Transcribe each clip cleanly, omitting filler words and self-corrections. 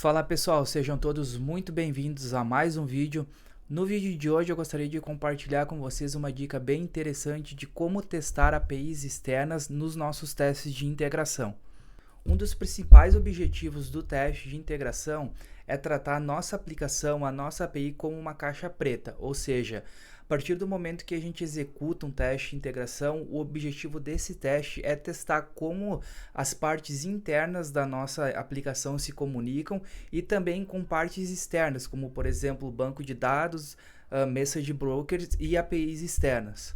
Fala pessoal, sejam todos muito bem-vindos a mais um vídeo. No vídeo de hoje eu gostaria de compartilhar com vocês uma dica bem interessante de como testar APIs externas nos nossos testes de integração. Um dos principais objetivos do teste de integração é tratar a nossa aplicação, a nossa API, como uma caixa preta, ou seja, a partir do momento que a gente executa um teste de integração, o objetivo desse teste é testar como as partes internas da nossa aplicação se comunicam e também com partes externas, como por exemplo banco de dados, message brokers e APIs externas.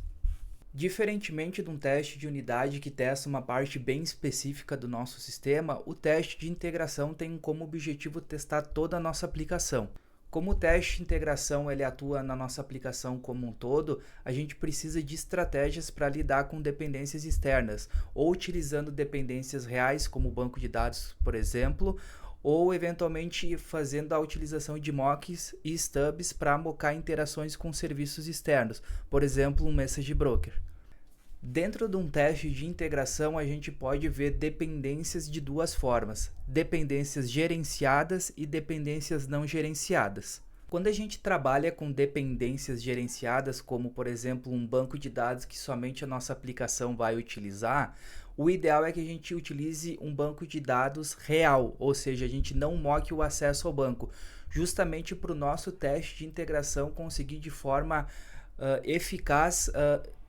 Diferentemente de um teste de unidade que testa uma parte bem específica do nosso sistema, o teste de integração tem como objetivo testar toda a nossa aplicação. Como o teste de integração ele atua na nossa aplicação como um todo, a gente precisa de estratégias para lidar com dependências externas, ou utilizando dependências reais, como o banco de dados, por exemplo, ou eventualmente fazendo a utilização de mocks e stubs para mocar interações com serviços externos, por exemplo, um message broker. Dentro de um teste de integração, a gente pode ver dependências de duas formas: dependências gerenciadas e dependências não gerenciadas. Quando a gente trabalha com dependências gerenciadas, como por exemplo um banco de dados que somente a nossa aplicação vai utilizar, o ideal é que a gente utilize um banco de dados real, ou seja, a gente não moque o acesso ao banco, justamente para o nosso teste de integração conseguir de forma eficaz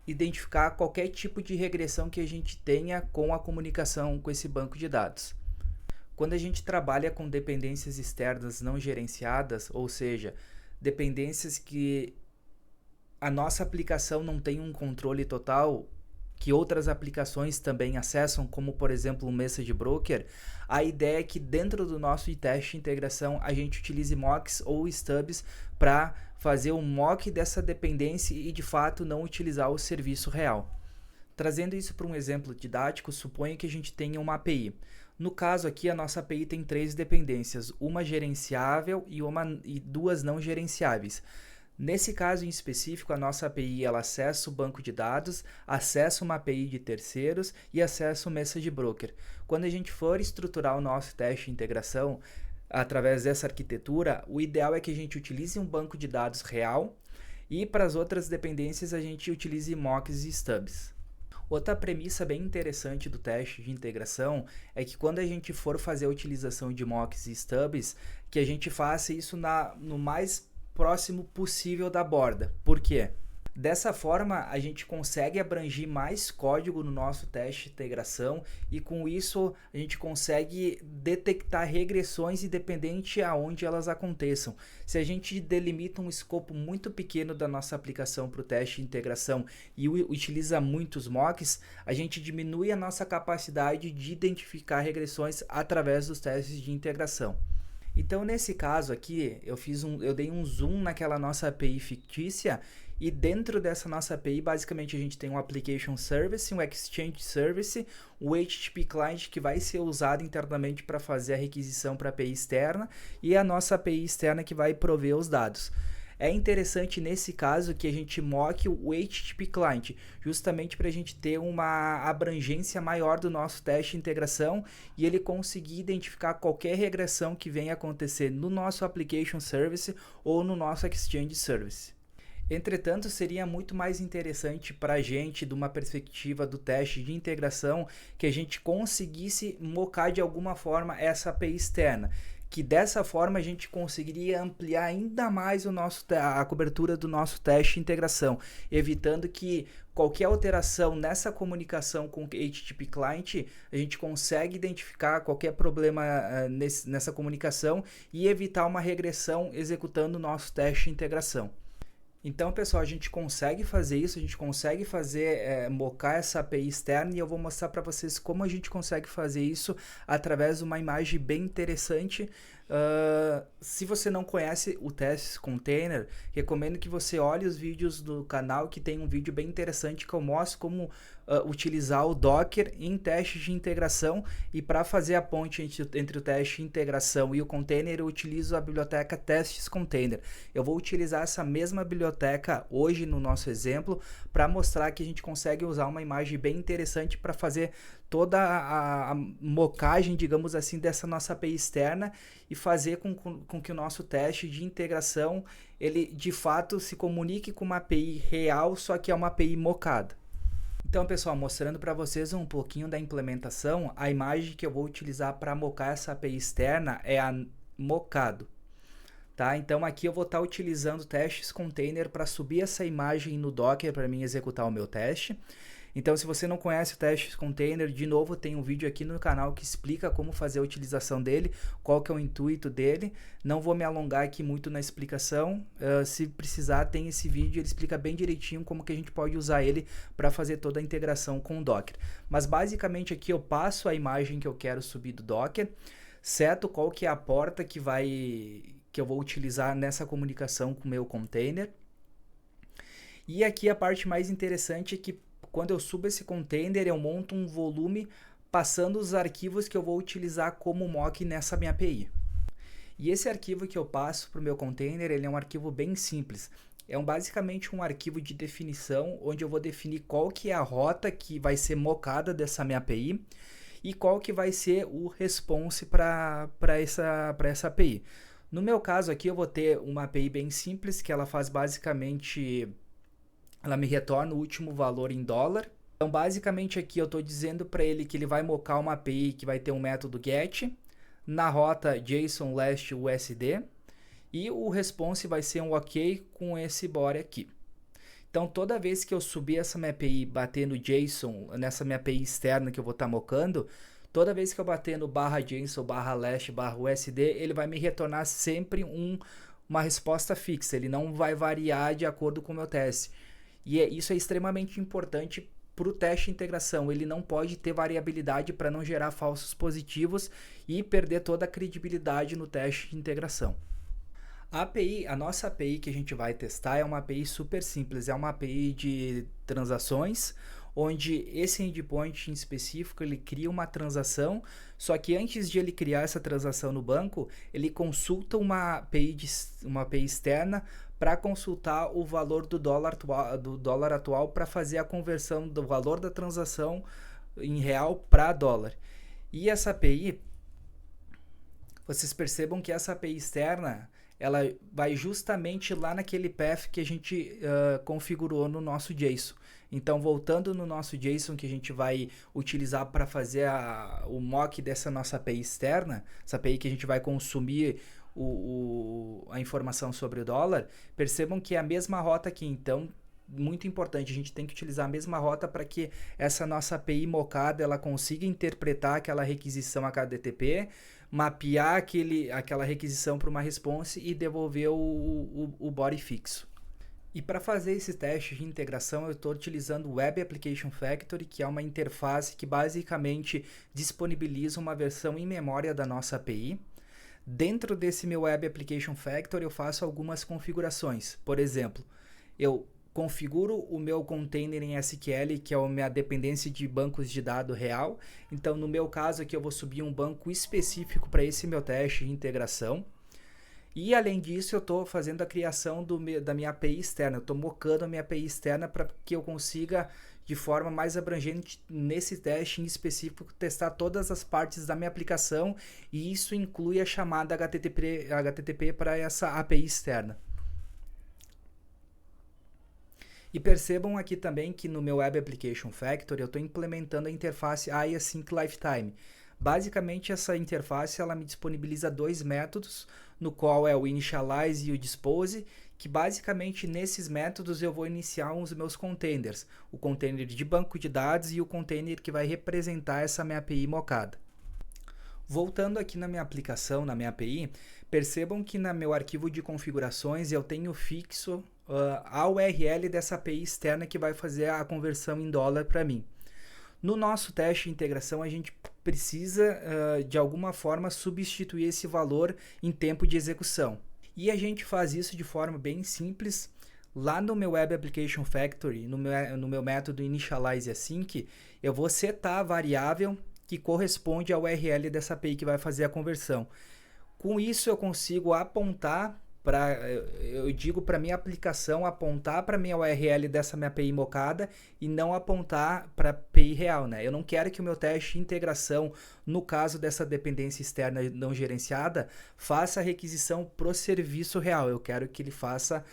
identificar qualquer tipo de regressão que a gente tenha com a comunicação com esse banco de dados. Quando a gente trabalha com dependências externas não gerenciadas, ou seja, dependências que a nossa aplicação não tem um controle total, que outras aplicações também acessam, como por exemplo o Message Broker, a ideia é que dentro do nosso teste de integração a gente utilize mocks ou stubs para fazer um mock dessa dependência e de fato não utilizar o serviço real. Trazendo isso para um exemplo didático, suponha que a gente tenha uma API. No caso aqui, a nossa API tem três dependências, uma gerenciável e duas não gerenciáveis. Nesse caso em específico, a nossa API ela acessa o banco de dados, acessa uma API de terceiros e acessa o Message Broker. Quando a gente for estruturar o nosso teste de integração através dessa arquitetura, o ideal é que a gente utilize um banco de dados real e para as outras dependências a gente utilize mocks e stubs. Outra premissa bem interessante do teste de integração é que quando a gente for fazer a utilização de mocks e stubs, que a gente faça isso no mais próximo possível da borda. Por quê? Dessa forma, a gente consegue abranger mais código no nosso teste de integração e com isso a gente consegue detectar regressões independente aonde elas aconteçam. Se a gente delimita um escopo muito pequeno da nossa aplicação para o teste de integração e utiliza muitos mocks, a gente diminui a nossa capacidade de identificar regressões através dos testes de integração. Então, nesse caso aqui, eu dei um zoom naquela nossa API fictícia e dentro dessa nossa API, basicamente, a gente tem um Application Service, um Exchange Service, o HTTP Client que vai ser usado internamente para fazer a requisição para a API externa e a nossa API externa que vai prover os dados. É interessante nesse caso que a gente moque o HTTP Client, justamente para a gente ter uma abrangência maior do nosso teste de integração e ele conseguir identificar qualquer regressão que venha acontecer no nosso Application Service ou no nosso Exchange Service. Entretanto, seria muito mais interessante para a gente, de uma perspectiva do teste de integração, que a gente conseguisse mocar de alguma forma essa API externa, que dessa forma a gente conseguiria ampliar ainda mais a cobertura do nosso teste de integração, evitando que qualquer alteração nessa comunicação com o HTTP Client, a gente consegue identificar qualquer problema nessa comunicação e evitar uma regressão executando o nosso teste de integração. Então, pessoal, a gente consegue fazer isso, a gente consegue mocar essa API externa e eu vou mostrar para vocês como a gente consegue fazer isso através de uma imagem bem interessante. Se você não conhece o Test Container, recomendo que você olhe os vídeos do canal, que tem um vídeo bem interessante que eu mostro como utilizar o Docker em testes de integração, e para fazer a ponte entre o teste de integração e o container eu utilizo a biblioteca Tests Container. Eu vou utilizar essa mesma biblioteca hoje no nosso exemplo para mostrar que a gente consegue usar uma imagem bem interessante para fazer toda a mocagem, digamos assim, dessa nossa API externa e fazer com que o nosso teste de integração, ele de fato se comunique com uma API real, só que é uma API mocada. Então, pessoal, mostrando para vocês um pouquinho da implementação, a imagem que eu vou utilizar para mocar essa API externa é a mocado. Tá? Então, aqui eu vou estar utilizando testes container para subir essa imagem no Docker para mim executar o meu teste. Então, se você não conhece o Testes Container, de novo, tem um vídeo aqui no canal que explica como fazer a utilização dele, qual que é o intuito dele. Não vou me alongar aqui muito na explicação. Se precisar, tem esse vídeo, ele explica bem direitinho como que a gente pode usar ele para fazer toda a integração com o Docker. Mas, basicamente, aqui eu passo a imagem que eu quero subir do Docker, seto qual que é a porta que eu vou utilizar nessa comunicação com o meu container. E aqui a parte mais interessante é que quando eu subo esse container, eu monto um volume passando os arquivos que eu vou utilizar como mock nessa minha API. E esse arquivo que eu passo para o meu container, ele é um arquivo bem simples. É basicamente um arquivo de definição, onde eu vou definir qual que é a rota que vai ser mocada dessa minha API e qual que vai ser o response para essa API. No meu caso aqui, eu vou ter uma API bem simples, que ela faz basicamente... ela me retorna o último valor em dólar. Então, basicamente aqui eu estou dizendo para ele que ele vai mocar uma API que vai ter um método GET na rota JSON last USD e o response vai ser um OK com esse body aqui. Então, toda vez que eu subir essa minha API, bater no JSON, nessa minha API externa que eu vou estar mocando, toda vez que eu bater no /JSON, /last, /USD, ele vai me retornar sempre uma resposta fixa. Ele não vai variar de acordo com o meu teste. E isso é extremamente importante para o teste de integração. Ele não pode ter variabilidade para não gerar falsos positivos e perder toda a credibilidade no teste de integração. A nossa API que a gente vai testar é uma API super simples. É uma API de transações, onde esse endpoint em específico ele cria uma transação, só que antes de ele criar essa transação no banco, ele consulta uma API externa para consultar o valor do dólar atual para fazer a conversão do valor da transação em real para dólar. E essa API, vocês percebam que essa API externa, ela vai justamente lá naquele path que a gente configurou no nosso JSON. Então, voltando no nosso JSON que a gente vai utilizar para fazer o mock dessa nossa API externa, essa API que a gente vai consumir a informação sobre o dólar, percebam que é a mesma rota aqui. Então, muito importante, a gente tem que utilizar a mesma rota para que essa nossa API mocada ela consiga interpretar aquela requisição HTTP, mapear aquela requisição para uma response e devolver o body fixo. E para fazer esse teste de integração, eu estou utilizando o Web Application Factory, que é uma interface que basicamente disponibiliza uma versão em memória da nossa API. Dentro desse meu Web Application Factory, eu faço algumas configurações. Por exemplo, eu configuro o meu container em SQL, que é a minha dependência de bancos de dados real. Então, no meu caso aqui, eu vou subir um banco específico para esse meu teste de integração. E, além disso, eu estou fazendo a criação da minha API externa. Eu estou mocando a minha API externa para que eu consiga, de forma mais abrangente, nesse teste em específico, testar todas as partes da minha aplicação. E isso inclui a chamada HTTP para essa API externa. E percebam aqui também que no meu Web Application Factory eu estou implementando a interface Async Lifetime. Basicamente, essa interface ela me disponibiliza dois métodos, no qual é o Initialize e o Dispose, que basicamente nesses métodos eu vou iniciar os meus containers, o container de banco de dados e o container que vai representar essa minha API mocada. Voltando aqui na minha aplicação, na minha API, percebam que no meu arquivo de configurações eu tenho fixo a URL dessa API externa que vai fazer a conversão em dólar para mim. No nosso teste de integração, a gente precisa, de alguma forma, substituir esse valor em tempo de execução. E a gente faz isso de forma bem simples. Lá no meu Web Application Factory, no meu método Initialize Async, eu vou setar a variável que corresponde à URL dessa API que vai fazer a conversão. Com isso, eu consigo apontar eu digo para minha aplicação apontar para minha URL dessa minha API mocada e não apontar para a API real, né? Eu não quero que o meu teste de integração, no caso dessa dependência externa não gerenciada, faça a requisição pro serviço real. Eu quero que ele faça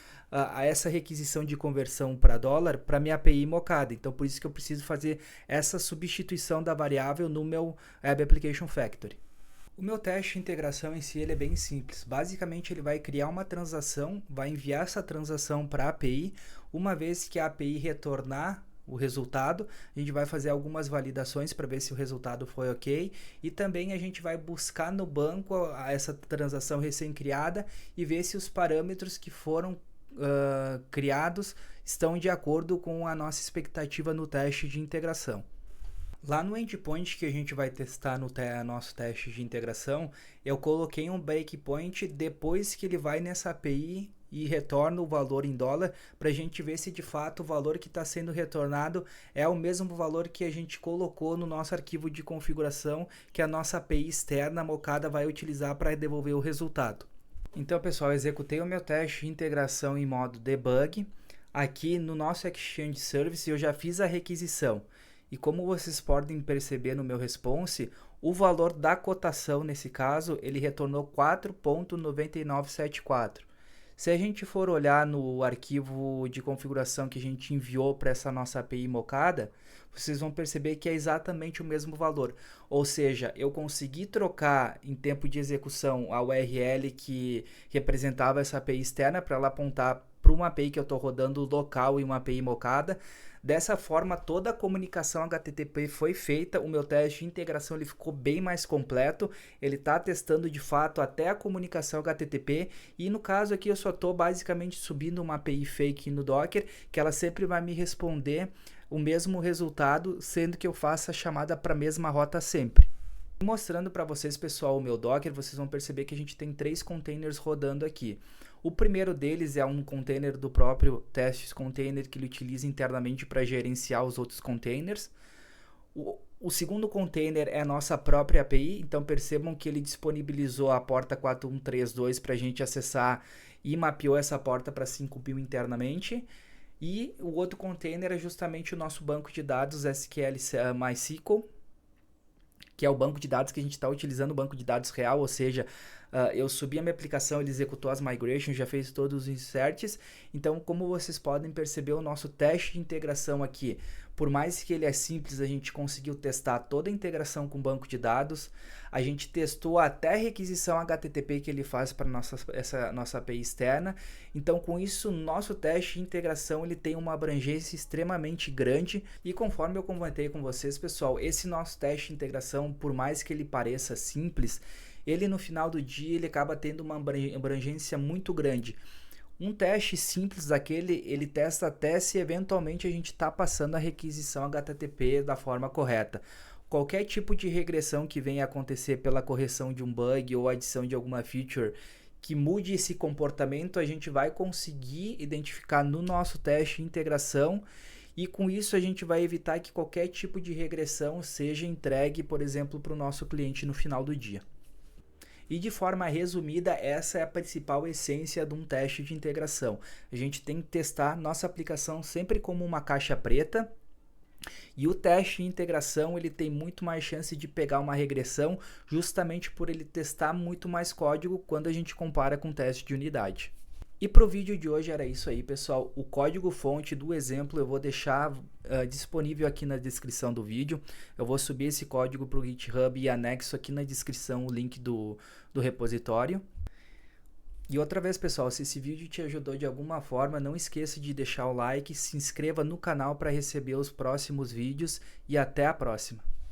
essa requisição de conversão para dólar para minha API mocada. Então, por isso que eu preciso fazer essa substituição da variável no meu Web Application Factory. O meu teste de integração em si ele é bem simples. Basicamente, ele vai criar uma transação, vai enviar essa transação para a API. Uma vez que a API retornar o resultado, a gente vai fazer algumas validações para ver se o resultado foi ok. E também a gente vai buscar no banco essa transação recém-criada e ver se os parâmetros que foram criados estão de acordo com a nossa expectativa no teste de integração. Lá no endpoint que a gente vai testar no nosso teste de integração, eu coloquei um breakpoint depois que ele vai nessa API e retorna o valor em dólar, para a gente ver se de fato o valor que está sendo retornado é o mesmo valor que a gente colocou no nosso arquivo de configuração que a nossa API externa mocada vai utilizar para devolver o resultado. Então, pessoal, eu executei o meu teste de integração em modo debug. Aqui no nosso Exchange Service eu já fiz a requisição. E como vocês podem perceber no meu response, o valor da cotação nesse caso, ele retornou 4.9974. Se a gente for olhar no arquivo de configuração que a gente enviou para essa nossa API mocada, vocês vão perceber que é exatamente o mesmo valor. Ou seja, eu consegui trocar em tempo de execução a URL que representava essa API externa para ela apontar para uma API que eu estou rodando local e uma API mocada. Dessa forma, toda a comunicação HTTP foi feita, o meu teste de integração ele ficou bem mais completo, ele está testando de fato até a comunicação HTTP e no caso aqui eu só estou basicamente subindo uma API fake no Docker, que ela sempre vai me responder o mesmo resultado, sendo que eu faço a chamada para a mesma rota sempre. Mostrando para vocês, pessoal, o meu Docker, vocês vão perceber que a gente tem 3 containers rodando aqui. O primeiro deles é um container do próprio Testes Container que ele utiliza internamente para gerenciar os outros containers. O segundo container é a nossa própria API, então percebam que ele disponibilizou a porta 4132 para a gente acessar e mapeou essa porta para 5.000 internamente. E o outro container é justamente o nosso banco de dados SQL MySQL, que é o banco de dados que a gente está utilizando, o banco de dados real, ou seja, eu subi a minha aplicação, ele executou as migrations, já fez todos os inserts. Então, como vocês podem perceber, o nosso teste de integração aqui, por mais que ele é simples, a gente conseguiu testar toda a integração com o banco de dados, a gente testou até a requisição HTTP que ele faz para essa nossa API externa. Então, com isso, nosso teste de integração ele tem uma abrangência extremamente grande e conforme eu comentei com vocês, pessoal, esse nosso teste de integração, por mais que ele pareça simples, ele no final do dia ele acaba tendo uma abrangência muito grande. Um teste simples daquele, ele testa até se eventualmente a gente está passando a requisição HTTP da forma correta. Qualquer tipo de regressão que venha acontecer pela correção de um bug ou adição de alguma feature que mude esse comportamento, a gente vai conseguir identificar no nosso teste de integração e com isso a gente vai evitar que qualquer tipo de regressão seja entregue, por exemplo, para o nosso cliente no final do dia. E de forma resumida, essa é a principal essência de um teste de integração. A gente tem que testar nossa aplicação sempre como uma caixa preta. E o teste de integração ele tem muito mais chance de pegar uma regressão, justamente por ele testar muito mais código quando a gente compara com o teste de unidade. E para o vídeo de hoje era isso aí, pessoal. O código fonte do exemplo eu vou deixar disponível aqui na descrição do vídeo. Eu vou subir esse código para o GitHub e anexo aqui na descrição o link do repositório. E outra vez, pessoal, se esse vídeo te ajudou de alguma forma, não esqueça de deixar o like, se inscreva no canal para receber os próximos vídeos e até a próxima.